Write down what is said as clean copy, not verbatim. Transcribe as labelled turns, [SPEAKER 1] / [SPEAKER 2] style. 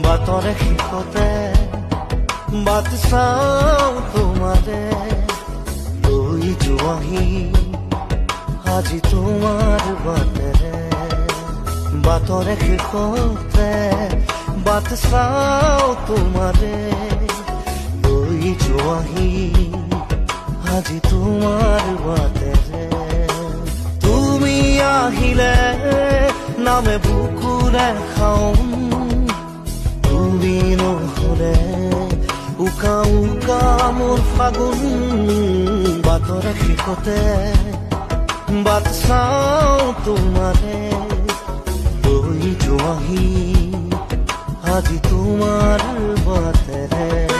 [SPEAKER 1] বাতৰে শেষতে বাট চাওঁ তোমাৰে লৈ যোৱাহি আজি তোমাৰ বাটেৰে বাতৰে শেষতে বাট চাওঁ তোমাৰে লৈ যোৱাহি আজি তোমাৰ বাটেৰে তুমি আহিলে নামে বুকুৰে খাওঁ তুমি নহলে উকা উকা মোৰ ফাগুন বাতৰে শেষতে বাট চাওঁ তোমাৰে লৈ যোৱাহি আজি তোমাৰ বাটেৰে